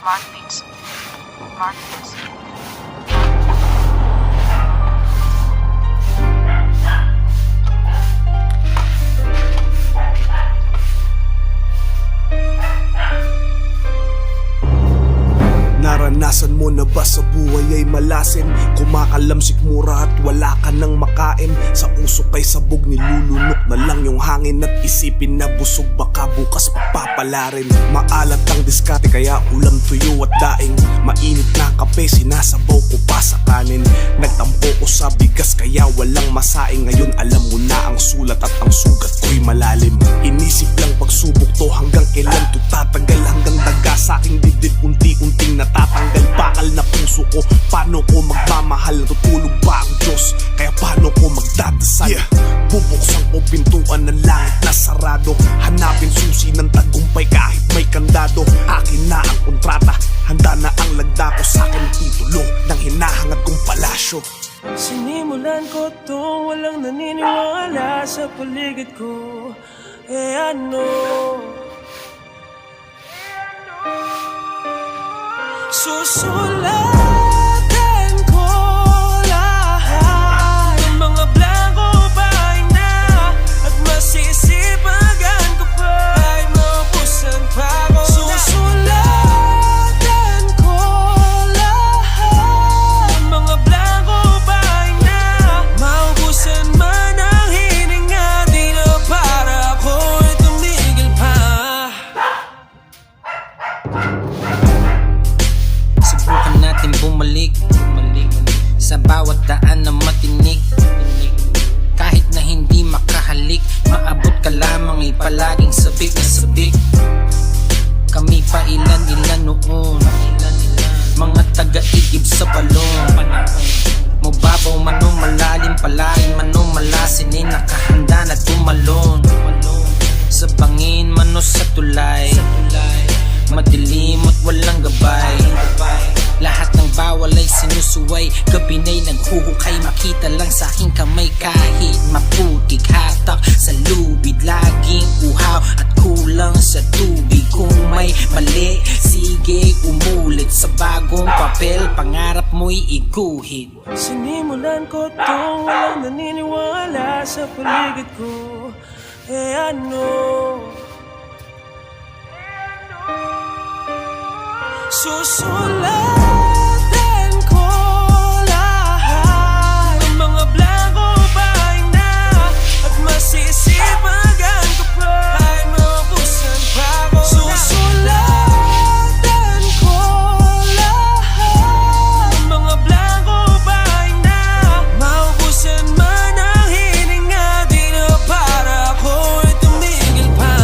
Mark Beats. Mark Beats. Naranasan mo na ba sa buhay ay malasin? Kumakalamsik mura at wala ka nang makain. Sa usok kay sabog nilulunok na lang yung hangin. At isipin na busog baka bukas papapala rin. Maalat ang diskarte kaya ulam tuyo at daing. Mainit na kape sinasabaw ko pa sa kanin. Nagtampo ko sa bigas kaya walang masaing. Ngayon alam mo na ang sulat at ang sugat ko'y malalim. Inisip lang pagsubok to hanggang kailan to tatagal. Hanggang daga sa aking dibdib unti-unting natatanggal. Bakal na puso ko, paano ko magmamahal? Natutulog ba ang Diyos? Kaya paano ko magdadasal? Bubuksan ko pintuan ng langit na sarado. Hanapin susi ng tagumpay kahit may kandado. Akin na ang kontrata, handa na ang lagda ko. Sa akin titulo ng hinahangad kong palasyo. Sinimulan ko to, walang naniniwala sa paligid ko. Ano? Susulatan ko lahat ng mga blanco bahay na. At masisipagan ko pa ay maubusan pa ako. Susulatan ko lahat ng mga blanco bahay na. Maubusan man ang hininga, di na para ako'y tumigil pa. Subukan natin bumalik sa bawat daan na matinik. Kahit na hindi makahalik, maabot ka lamang ay palaging sabik na sabik. Kami pa ilan-ilan noon, mga taga-igib sa balon. Mababaw man o malalim, palain man o malasin, nakahanda na tumalon. Sa bangin man o sa tulay, madilim at walang gabay. Lahat ng bawal ay sinusuway, gabi na'y naghuhukay. Makita lang sa aking kamay kahit maputik. Hatak sa lubid, laging uhaw at kulang sa tubig. Kung may mali, sige umulit sa bagong papel. Pangarap mo'y iguhit. Sinimulan ko to, walang naniniwala sa paligid ko. Ano? Susulatan ko lahat ng mga blanco bahay na. At masisipagan ko pa ay maubusan pa ako. Susulatan ko lahat ng mga blanco bahay na. Maubusan man ang hininga, di na para ako'y tumigil pa.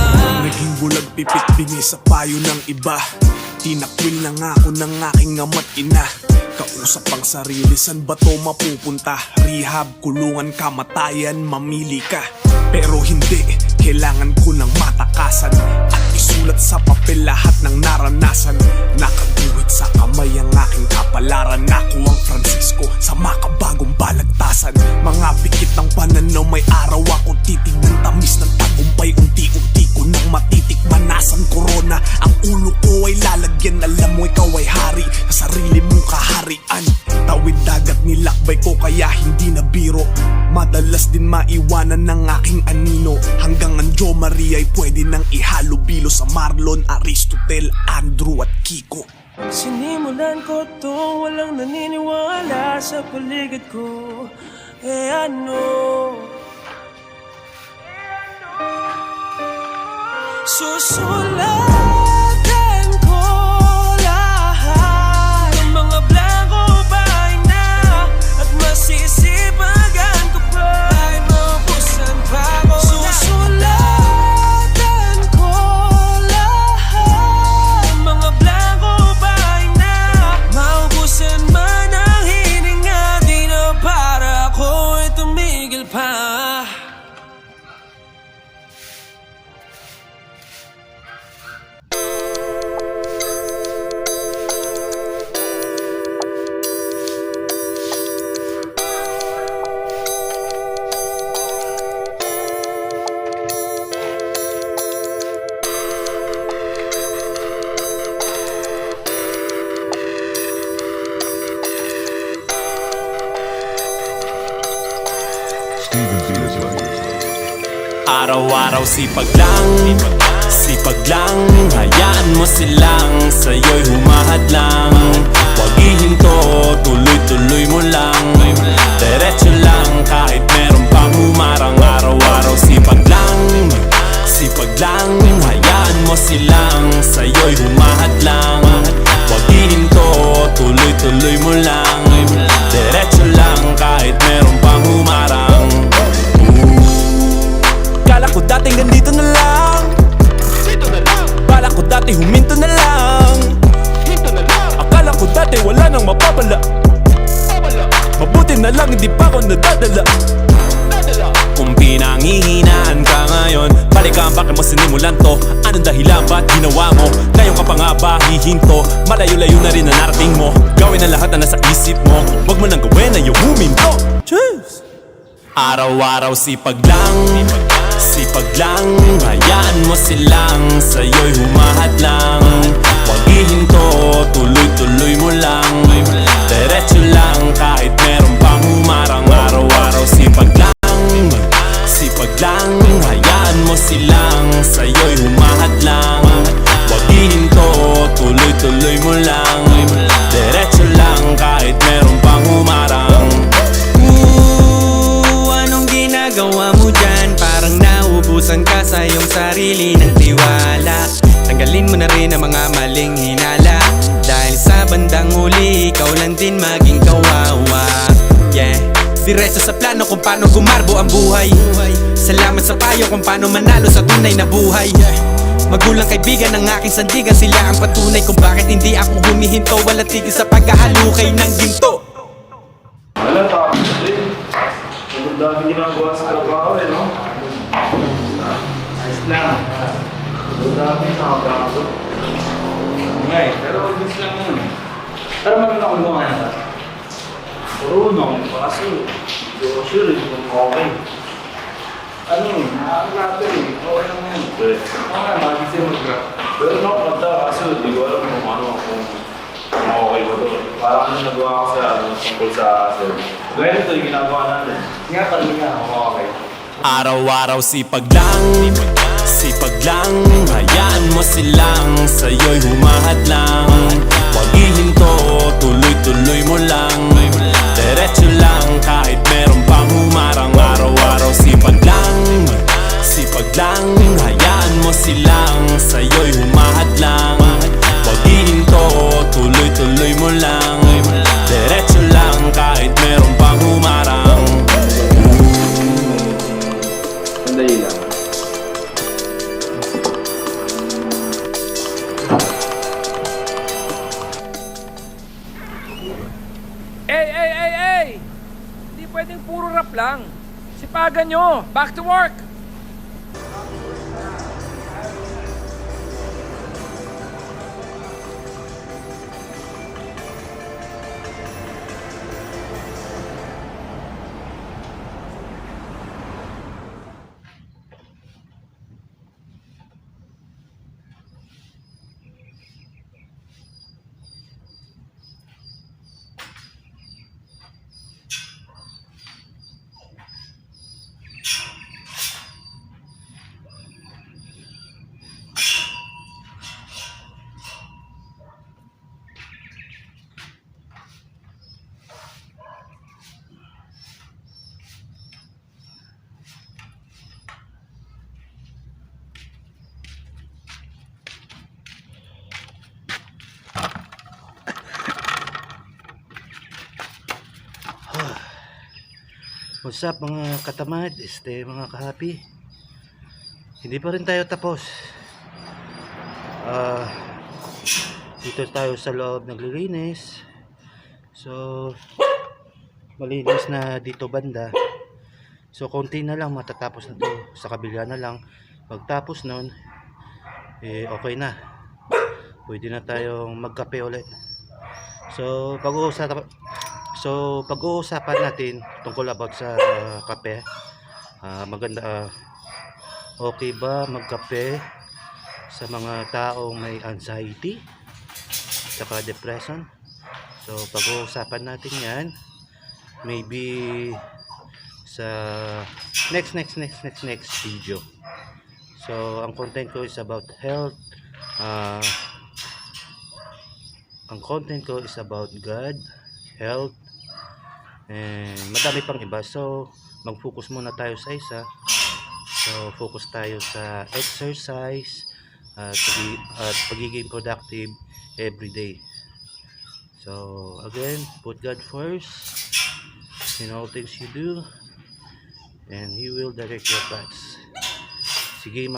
Naging bulag pipit bingi sa payo ng iba. Tinakwil na nga ako ng aking ama't ina. Kausap ang sarili, san ba to mapupunta? Rehab, kulungan, kamatayan, mamili ka. Pero hindi, kailangan ko ng matakasan at isulat sa papel lahat ng naranasan. Nakaguhit sa kamay ang aking kapalaran. Ako ang Francisco sa makabagong balagtasan. Mga pikit ng pananaw, may araw ako titignan. Tamis ng tagumpay, unti-unti ko nang matitikman. Nasan corona, ang ulo ko ay lalagyan. Alam mo ikaw ay hari sa sarili mong kaharian. Tawid dagat nilakbay ko kaya hindi na biro. Madalas din maiwanan ng aking anino. Hanggang ang Jo Maria ay pwede nang ihalubilo sa Marlon, Aristotel, Andrew at Kiko. Sinimulan ko to, walang naniniwala sa paligid ko. Ano? Susulatan ko lahat ng mga blanco bahay na. At masisipagan ko pa ay maubusan pa ako. Susulatan ko lahat ng mga blanco bahay na. Maubusan man ang hininga, di na para ako'y tumigil pa. Araw-araw sipag lang, hayaan mo silang sa'yo'y humahad lang. Huwag ihinto, tuloy-tuloy mo lang. Diretso lang kahit meron pang humarang. Araw-araw sipag lang, hayaan mo silang sa'yo'y humahad lang. Huwag ihinto, tuloy-tuloy mo lang. Diretso lang kahit meron pang humarang. Kala ko dating ganito na lang, bala ko dati huminto na lang. Akala ko dati wala nang mapapala, mabuti na lang hindi pa ako nadadala. Kung pinanghihinaan ka ngayon, balikan bakit mo sinimulan to? Anong dahilan ba't ginawa mo? Ngayon ka pa nga ba hihinto? Malayo-layo na rin na narating mo. Gawin ang lahat na nasa isip mo, wag mo nang gawin na yung huminto. Cheers! Araw-araw sipag lang, hayaan mo silang sa'yo'y humahad lang. Huwag ihinto, tuloy-tuloy mo lang. Diretso lang kahit meron pang humarang. Araw-araw sipag lang, hayaan mo silang sa'yo'y humahad lang. Huwag ihinto, tuloy-tuloy mo lang. Diretso lang kahit meron pang humarang. Anong ginagawa mo dyan? Parang naubusan ka sa iyong sarili ng tiwala. Tanggalin mo na rin ang mga maling hinala, dahil sa bandang huli ikaw lang din maging kawawa. Yeah, diretso sa plano kung paano gumarbo ang buhay. Salamat sa payo kung paano manalo sa tunay na buhay. Magulang kaibigan ng aking sandigan, sila ang patunay kung bakit hindi ako humihinto. Walang tigil sa paghahalukay ng ginto. Wala, tapos din. Ang dami ginagawa sa trabaho no? Ayos lang. Ang dami nakagago. Okay, pero gusto lang yun. Pero magandang ulungan na ba? Marunong, kaso hindi ko sure kung okay. Nakakit natin okay lang yun. Oo nga, mag-isip mag-graph. Pero nakakita kaso hindi ko alam kung ano kung okay ba doon. Parang nagawa ko sa tungkol sa gaya nito yung ginagawa natin. Nga talaga, okay. Araw-araw sipag lang, hayaan mo silang sa'yo'y humahad lang. Huwag ihinto, tuloy-tuloy mo lang. Diretso lang kahit meron pang humarang. Araw-araw sipag lang, hayaan mo silang sa'yo'y humahad lang. Huwag ihinto, tuloy-tuloy mo lang. Diretso lang kahit meron pang humarang. Sandali lang. Hey! Hindi pwedeng puro rap lang. Sipagan nyo! Back to work! What's up mga katamad, mga kahapi. Hindi pa rin tayo tapos. Dito tayo sa loob naglilinis. So malinis na dito banda. So konti na lang matatapos na to. Sa kabila na lang. Pagtapos nun okay na. Pwede na tayong magkape ulit. So pag-uusapan natin tungkol about sa kape. Maganda, okay ba magkape sa mga taong may anxiety saka depression? So pag-uusapan natin yan. Maybe sa next video. So ang content ko is about health, ang content ko is about God, health, and madami pang iba. So mag-focus muna tayo sa isa. So focus tayo sa exercise at pagiging productive every day. So again, put God first in all things you do, and He will direct your paths. Sige.